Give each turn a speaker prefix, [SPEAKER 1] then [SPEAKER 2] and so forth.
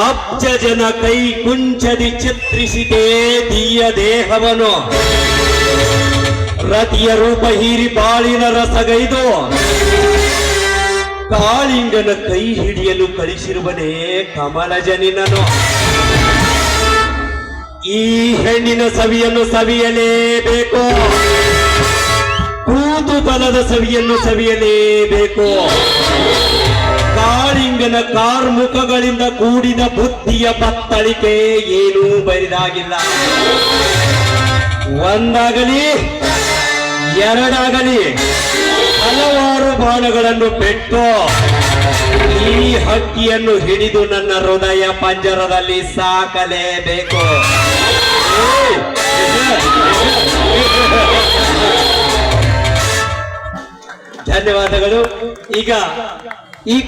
[SPEAKER 1] ಅಬ್ಜ ಜನ ಕೈ ಕುಂಚದಿ ಚಿತ್ರಿಸಿದೆ ದಿಯ ದೇಹವನು ರತಿಯ ರೂಪ ಹೀರಿ ಬಾಳಿನ ರಸಗೈದು ಕಾಳಿಂಗನ ಕೈ ಹಿಡಿಯಲು ಕಳಿಸಿರುವನೇ ಕಮಲಜನಿನನು. ಈ ಹೆಣ್ಣಿನ ಸವಿಯನ್ನು ಸವಿಯಲೇಬೇಕು, ಕೂತುತಲದ ಸವಿಯನ್ನು ಸವಿಯಲೇಬೇಕು. ಕಾಳಿಂಗನ ಕಾರ್ಮುಖಗಳಿಂದ ಕೂಡಿದ ಬುದ್ಧಿಯ ಬತ್ತಳಿಕೆ ಏನೂ ಬರಿದಾಗಿಲ್ಲ. ಒಂದಾಗಲಿ ಎರಡಾಗಲಿ ಹಲವಾರು ಬಾಣಗಳನ್ನು ಬಿಟ್ಟು ಈ ಹಕ್ಕಿಯನ್ನು ಹಿಡಿದು ನನ್ನ ಹೃದಯ ಪಂಜರದಲ್ಲಿ ಸಾಕಲೇಬೇಕು. ಧನ್ಯವಾದಗಳು. ಈಗ ಈ